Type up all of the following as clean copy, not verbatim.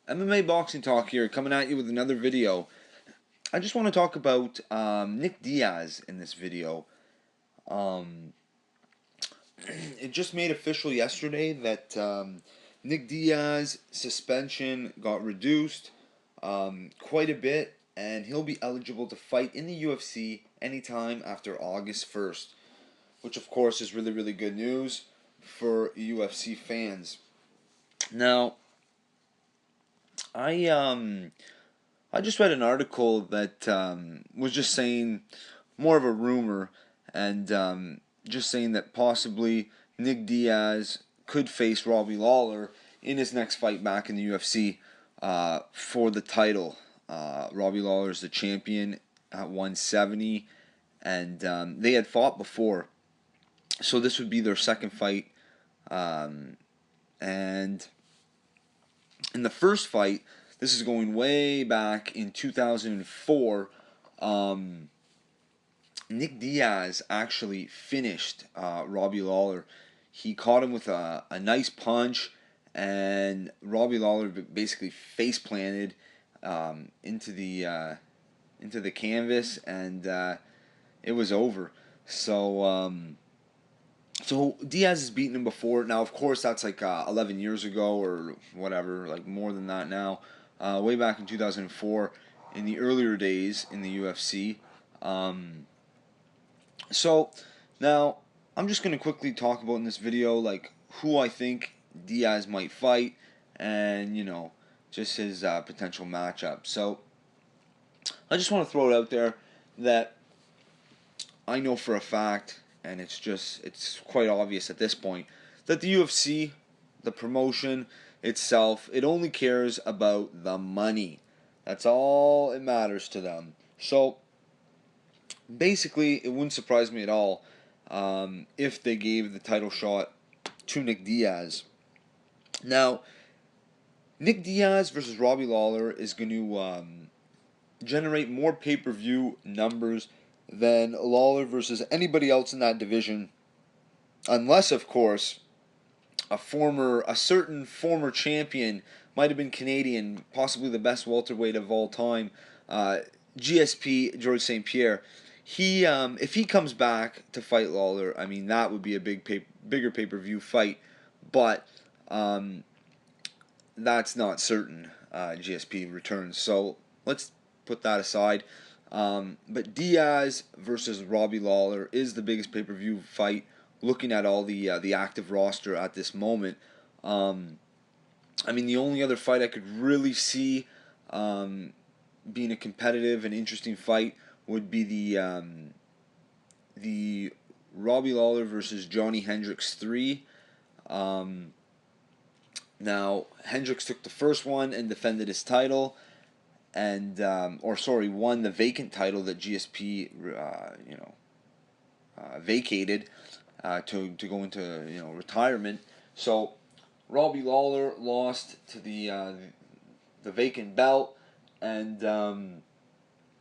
MMA Boxing Talk here, coming at you with another video. I just want to talk about Nick Diaz in this video. Um, it just made official yesterday that Nick Diaz suspension got reduced quite a bit, and he'll be eligible to fight in the UFC anytime after August 1st, which of course is really, really good news for UFC fans. Now, I um I just read an article that was just saying more of a rumor and just saying that possibly Nick Diaz could face Robbie Lawler in his next fight back in the UFC for the title. Robbie Lawler is the champion at 170, and they had fought before, so this would be their second fight. And in the first fight, this is going way back in 2004. Nick Diaz actually finished Robbie Lawler. He caught him with a nice punch, and Robbie Lawler basically face planted into the canvas, and it was over. So Diaz has beaten him before. Now, of course, that's like 11 years ago or whatever, like more than that now. Way back in 2004, in the earlier days in the UFC. So now I'm just gonna quickly talk about in this video like who I think Diaz might fight, and just his potential matchup. So I just want to throw it out there that I know for a fact, and it's quite obvious at this point, that the UFC, the promotion itself, it only cares about the money. That's all it matters to them. So basically, it wouldn't surprise me at all if they gave the title shot to Nick Diaz. Now, Nick Diaz versus Robbie Lawler is going to generate more pay-per-view numbers than Lawler versus anybody else in that division, unless, of course, a certain former champion, might have been Canadian, possibly the best welterweight of all time, GSP George St. Pierre. If he comes back to fight Lawler, I mean that would be a bigger pay-per-view fight, but that's not certain. GSP returns, so let's put that aside. But Diaz versus Robbie Lawler is the biggest pay-per-view fight. Looking at all the active roster at this moment, I mean the only other fight I could really see being a competitive and interesting fight would be the Robbie Lawler versus Johnny Hendricks 3. Now Hendricks took the first one and defended his title, and won the vacant title that GSP vacated to go into retirement. So Robbie Lawler lost to the vacant belt, and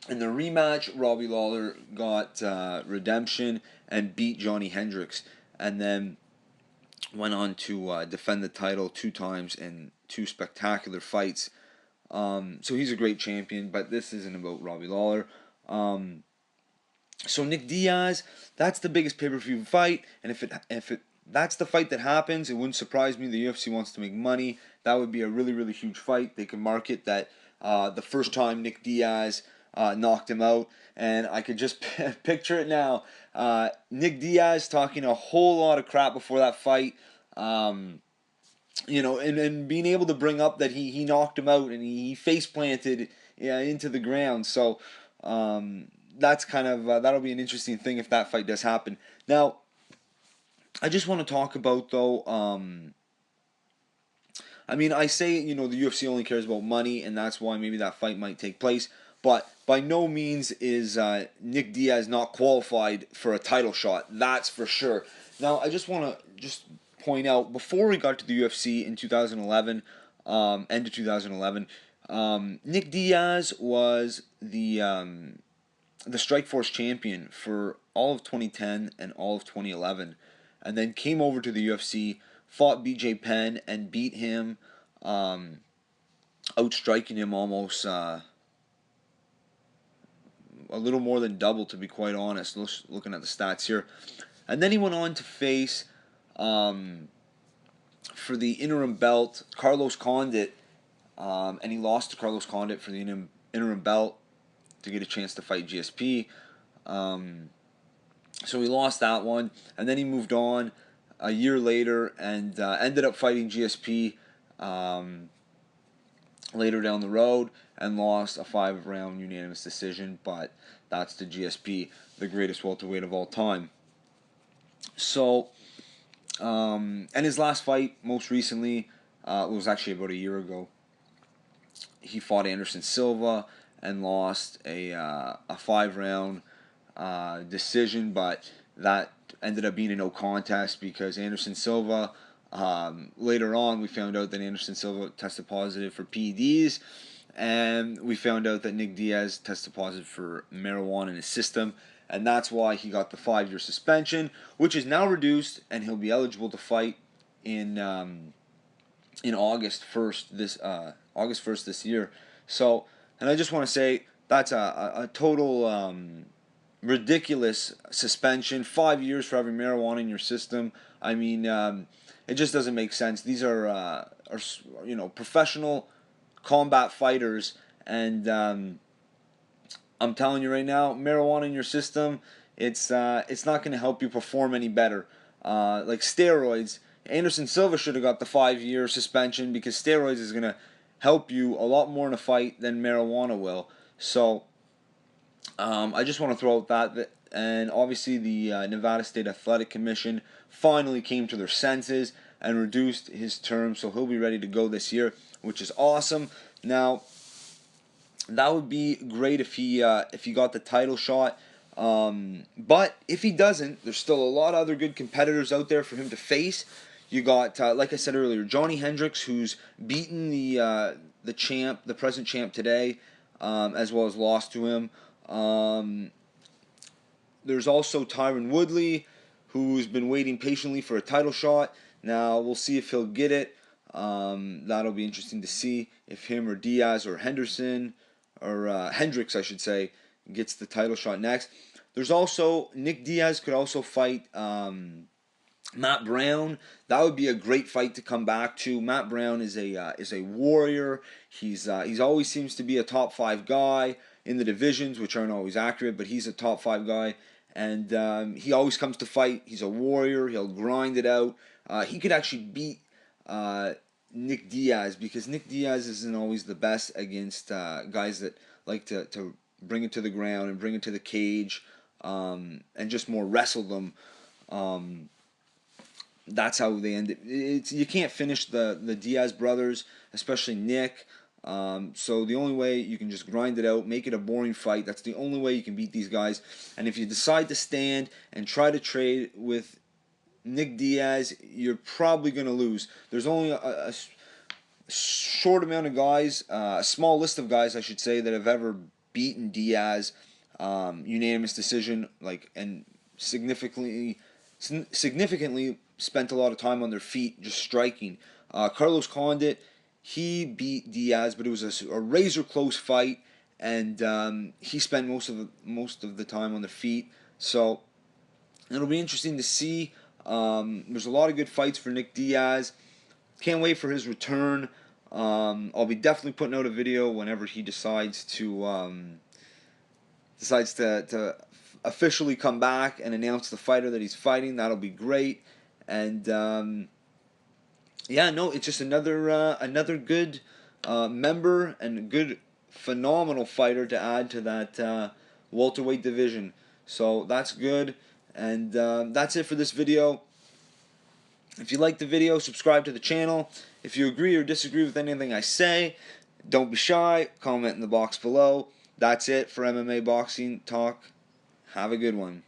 in the rematch, Robbie Lawler got redemption and beat Johnny Hendricks, and then went on to defend the title 2 times in 2 spectacular fights. So he's a great champion, but this isn't about Robbie Lawler. So Nick Diaz, that's the biggest pay-per-view fight, and if that's the fight that happens, it wouldn't surprise me. The UFC wants to make money. That would be a really, really huge fight. They could market that the first time Nick Diaz knocked him out, and I could just picture it now. Nick Diaz talking a whole lot of crap before that fight. And being able to bring up that he knocked him out and he face planted into the ground. So that's kind of that'll be an interesting thing if that fight does happen. Now, I just want to talk about though. I mean, I say the UFC only cares about money, and that's why maybe that fight might take place. But by no means is Nick Diaz not qualified for a title shot. That's for sure. Now, I just want to point out, before he got to the UFC in 2011, end of 2011, Nick Diaz was the Strikeforce champion for all of 2010 and all of 2011, and then came over to the UFC, fought BJ Penn, and beat him outstriking him almost a little more than double, to be quite honest, looking at the stats here. And then he went on to face, for the interim belt, Carlos Condit, and he lost to Carlos Condit for the interim belt to get a chance to fight GSP. So he lost that one, and then he moved on a year later and ended up fighting GSP later down the road and lost a 5-round unanimous decision, but that's to GSP, the greatest welterweight of all time. So, and his last fight, most recently, was actually about a year ago. He fought Anderson Silva and lost a 5-round decision, but that ended up being a no contest because Anderson Silva, later on we found out that Anderson Silva tested positive for PEDs, and we found out that Nick Diaz tested positive for marijuana in his system, and that's why he got the 5-year suspension, which is now reduced, and he'll be eligible to fight in August 1st this year. So, and I just want to say that's a total ridiculous suspension. 5 years for having marijuana in your system. I mean, it just doesn't make sense. These are professional combat fighters, and I'm telling you right now, marijuana in your system, it's not going to help you perform any better. Like steroids, Anderson Silva should have got the 5-year suspension because steroids is going to help you a lot more in a fight than marijuana will. So I just want to throw out that, and obviously the Nevada State Athletic Commission finally came to their senses and reduced his term, so he'll be ready to go this year, which is awesome. Now, that would be great if he got the title shot. But if he doesn't, there's still a lot of other good competitors out there for him to face. You got, like I said earlier, Johnny Hendricks, who's beaten the present champ today, as well as lost to him. There's also Tyron Woodley, who's been waiting patiently for a title shot. Now we'll see if he'll get it. That'll be interesting to see if him or Diaz or Henderson or Hendricks, I should say, gets the title shot next. There's also Nick Diaz could also fight Matt Brown. That would be a great fight to come back to. Matt Brown is a warrior. He's always seems to be a top 5 guy in the divisions, which aren't always accurate, but he's a top 5 guy, and he always comes to fight. He's a warrior. He'll grind it out. He could actually beat Nick Diaz because Nick Diaz isn't always the best against guys that like to bring it to the ground and bring it to the cage and just more wrestle them. That's how they end it. You can't finish the Diaz brothers, especially Nick. So the only way you can just grind it out, make it a boring fight. That's the only way you can beat these guys. And if you decide to stand and try to trade with Nick Diaz, you're probably going to lose. There's only a short amount of guys, a small list of guys, I should say, that have ever beaten Diaz, unanimous decision, and significantly spent a lot of time on their feet just striking. Carlos Condit, he beat Diaz, but it was a razor close fight, and he spent most of the time on their feet. So it'll be interesting to see. There's a lot of good fights for Nick Diaz. Can't wait for his return. I'll be definitely putting out a video whenever he decides to officially come back and announce the fighter that he's fighting. That'll be great. And it's just another good member and a good phenomenal fighter to add to that welterweight division. So that's good. And that's it for this video. If you like the video, subscribe to the channel. If you agree or disagree with anything I say, don't be shy. Comment in the box below. That's it for MMA Boxing Talk. Have a good one.